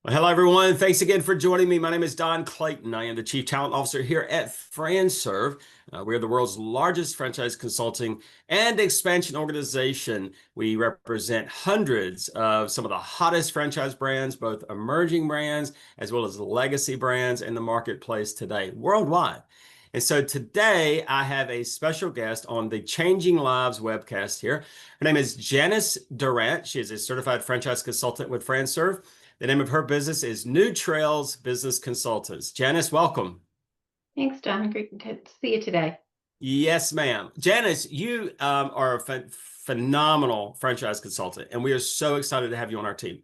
Well, hello, everyone. Thanks again for joining me. My name is Don Clayton. I am the Chief Talent Officer here at FranServe. We are the world's largest franchise consulting and expansion organization. We represent hundreds of some of the hottest franchise brands, both emerging brands as well as legacy brands in the marketplace today, worldwide. And so today I have a special guest on the Changing Lives webcast here. Her name is Janice Durant. She is a certified franchise consultant with FranServe. The name of her business is New Trails Business Consultants. Janice, welcome. Thanks, Don. Great to see you today. Yes, ma'am. Janice, you are a phenomenal franchise consultant, and we are so excited to have you on our team.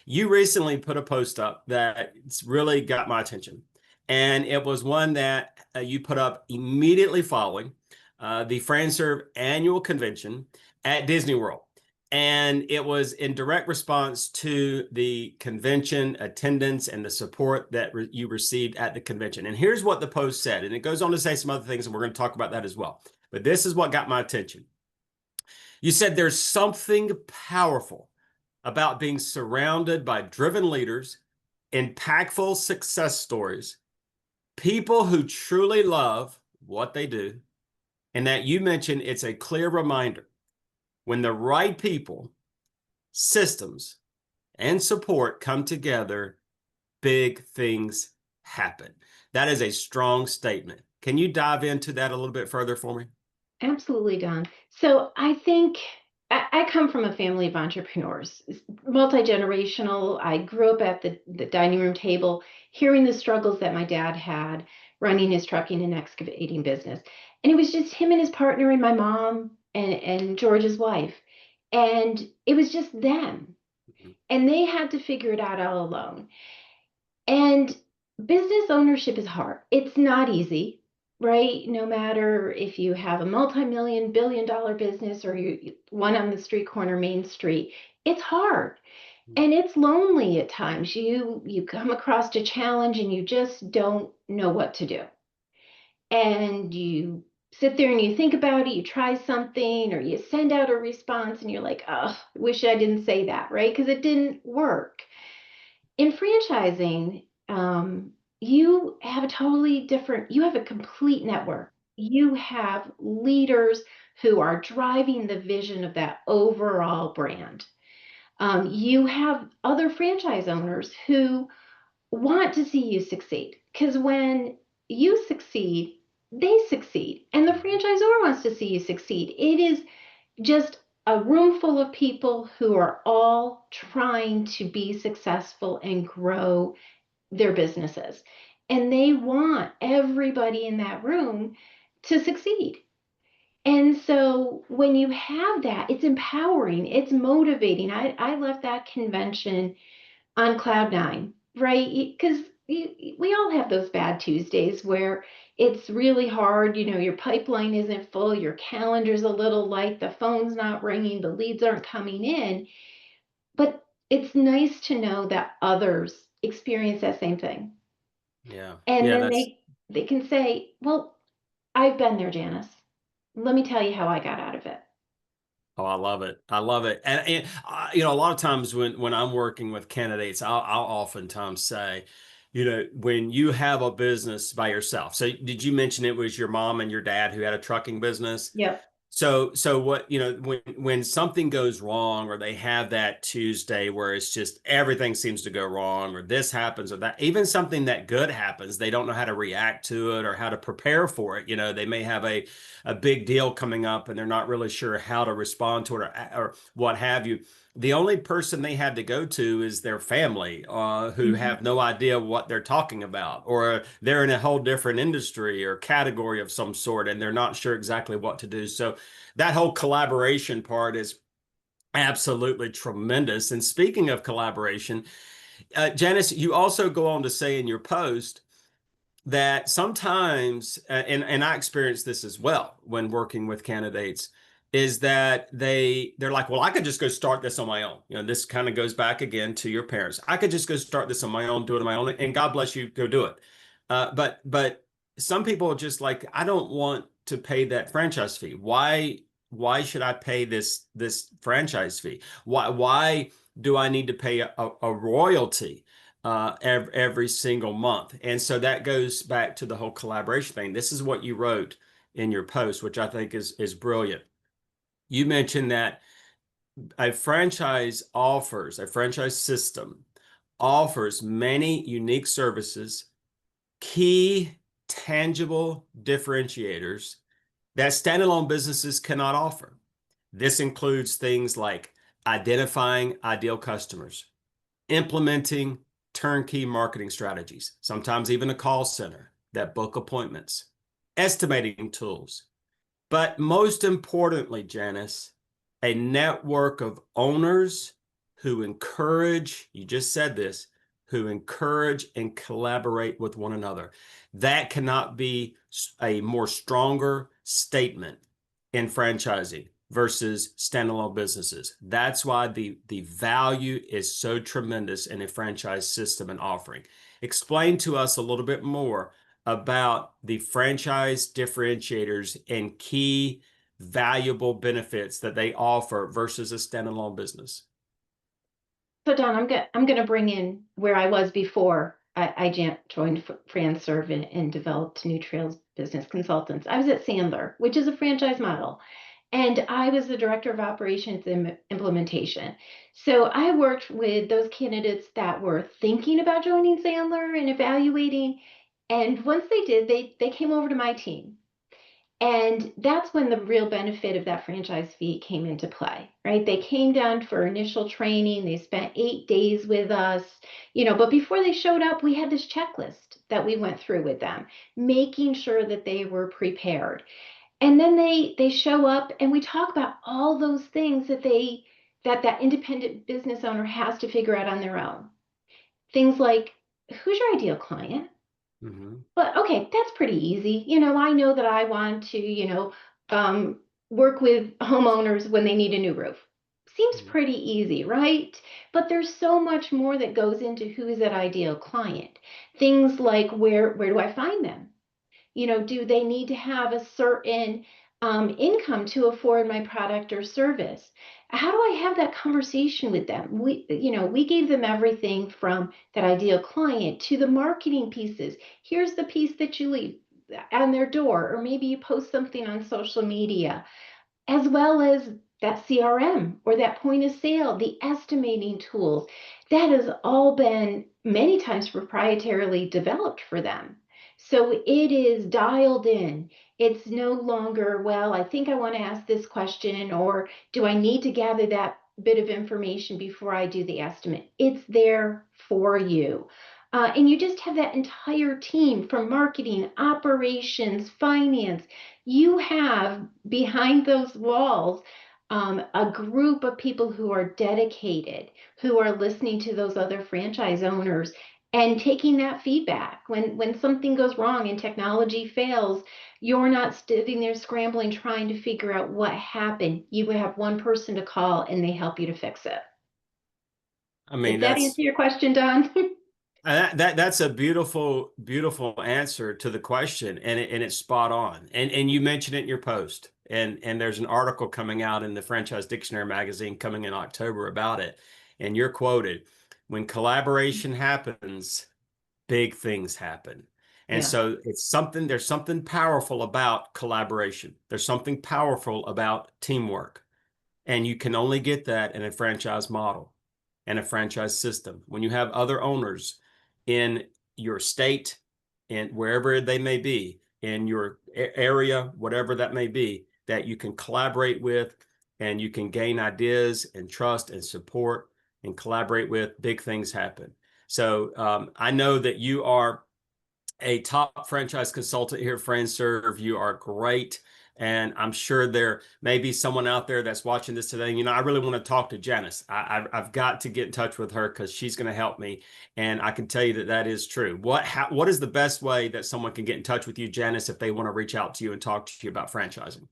You recently put a post up that's really got my attention, and it was one that you put up immediately following the FranServe annual convention at Disney World. And it was in direct response to the convention attendance and the support that you received at the convention. And here's what the post said, and it goes on to say some other things, and we're going to talk about that as well. But this is what got my attention. You said there's something powerful about being surrounded by driven leaders, impactful success stories, people who truly love what they do, and that you mentioned it's a clear reminder when the right people, systems, and support come together, big things happen. That is a strong statement. Can you dive into that a little bit further for me? Absolutely, Don. So I think I come from a family of entrepreneurs, multi-generational. I grew up at the dining room table, hearing the struggles that my dad had running his trucking and excavating business. And it was just him and his partner and my mom and George's wife. And it was just them. And they had to figure it out all alone. And business ownership is hard. It's not easy, right? No matter if you have a multi-million, billion-dollar business or one on the street corner, Main Street, it's hard. And it's lonely at times. You come across a challenge and you just don't know what to do. And you sit there and you think about it, you try something or you send out a response and you're like, oh, I wish I didn't say that, right? Because it didn't work. In franchising, you have a totally different, you have a complete network. You have leaders who are driving the vision of that overall brand. You have other franchise owners who want to see you succeed because when you succeed, they succeed, and the franchisor wants to see you succeed. It is just a room full of people who are all trying to be successful and grow their businesses. And they want everybody in that room to succeed. And so when you have that, it's empowering, it's motivating. I left that convention on cloud nine, right? Because we all have those bad Tuesdays where it's really hard. Your pipeline isn't full, your calendar's a little light, the phone's not ringing, the leads aren't coming in. But it's nice to know that others experience that same thing. Yeah. And Yeah, then that's they can say, well, I've been there, Janice. Let me tell you how I got out of it. Oh, I love it. I love it. And a lot of times when I'm working with candidates, I'll oftentimes say, when you have a business by yourself. So did you mention it was your mom and your dad who had a trucking business? Yep. So what, when something goes wrong or they have that Tuesday where it's just everything seems to go wrong or this happens or that, even something that good happens, they don't know how to react to it or how to prepare for it. They may have a big deal coming up and they're not really sure how to respond to it or what have you. The only person they have to go to is their family, who Mhm. have no idea what they're talking about, or they're in a whole different industry or category of some sort, and they're not sure exactly what to do. So that whole collaboration part is absolutely tremendous. And speaking of collaboration, Janice, you also go on to say in your post that sometimes, and I experienced this as well when working with candidates, is that they're like, well, I could just go start this on my own. This kind of goes back again to your parents. I could just go start this on my own, do it on my own, and God bless you, go do it. But some people are just like, I don't want to pay that franchise fee. Why should I pay this franchise fee? Why do I need to pay a royalty? every single month. And so that goes back to the whole collaboration thing. This is what you wrote in your post, which I think is brilliant. You mentioned that a franchise system offers many unique services, key tangible differentiators that standalone businesses cannot offer. This includes things like identifying ideal customers, implementing turnkey marketing strategies, sometimes even a call center that book appointments, estimating tools, but most importantly, Janice, a network of owners who encourage, you just said this, who encourage and collaborate with one another. That cannot be a more stronger statement in franchising versus standalone businesses. That's why the value is so tremendous in a franchise system and offering. Explain to us a little bit more about the franchise differentiators and key valuable benefits that they offer versus a standalone business. So Don, I'm gonna bring in where I was before I joined FranServe and developed New Trails Business Consultants. I was at Sandler, which is a franchise model, and I was the director of operations and implementation. So I worked with those candidates that were thinking about joining Sandler and evaluating. And once they did, they came over to my team. And that's when the real benefit of that franchise fee came into play, right? They came down for initial training. They spent 8 days with us, but before they showed up, we had this checklist that we went through with them, making sure that they were prepared. And then they show up and we talk about all those things that independent business owner has to figure out on their own. Things like, who's your ideal client? Mhm. But okay, that's pretty easy. I know that I want to, work with homeowners when they need a new roof. Seems Mhm. pretty easy, right? But there's so much more that goes into who is that ideal client. Things like where do I find them? Do they need to have a certain income to afford my product or service? How do I have that conversation with them? We gave them everything from that ideal client to the marketing pieces. Here's the piece that you leave on their door, or maybe you post something on social media, as well as that CRM or that point of sale, the estimating tools. That has all been many times proprietarily developed for them. So it is dialed in. It's no longer, well, I think I want to ask this question, or do I need to gather that bit of information before I do the estimate? It's there for you. And you just have that entire team from marketing, operations, finance. You have behind those walls a group of people who are dedicated, who are listening to those other franchise owners and taking that feedback. When something goes wrong and technology fails, you're not sitting there scrambling trying to figure out what happened. You have one person to call and they help you to fix it. I Did mean, that answer your question, Don? that's a beautiful, beautiful answer to the question, and it's spot on. And you mentioned it in your post, and there's an article coming out in the Franchise Dictionary magazine coming in October about it. And you're quoted, "When collaboration happens, big things happen." And Yeah. so there's something powerful about collaboration. There's something powerful about teamwork. And you can only get that in a franchise model and a franchise system. When you have other owners in your state and wherever they may be, in your area, whatever that may be, that you can collaborate with and you can gain ideas and trust and support and collaborate with, big things happen. So I know that you are a top franchise consultant here at FranServe. You are great. And I'm sure there may be someone out there that's watching this today. I really want to talk to Janice. I've got to get in touch with her because she's going to help me. And I can tell you that that is true. What is the best way that someone can get in touch with you, Janice, if they want to reach out to you and talk to you about franchising?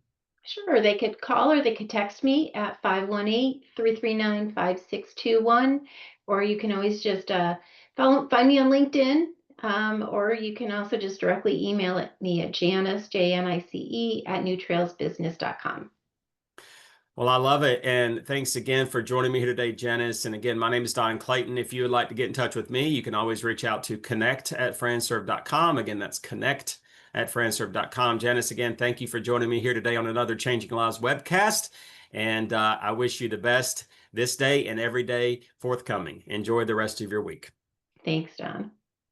Sure, they could call or they could text me at 518-339-5621, or you can always just find me on LinkedIn, or you can also just directly email me at Janice, Janice, @newtrailsbusiness.com. Well, I love it. And thanks again for joining me here today, Janice. And again, my name is Don Clayton. If you would like to get in touch with me, you can always reach out to connect@franserve.com. Again, that's connect@franserve.com. Janice, again, thank you for joining me here today on another Changing Lives webcast. And I wish you the best this day and every day forthcoming. Enjoy the rest of your week. Thanks, Don.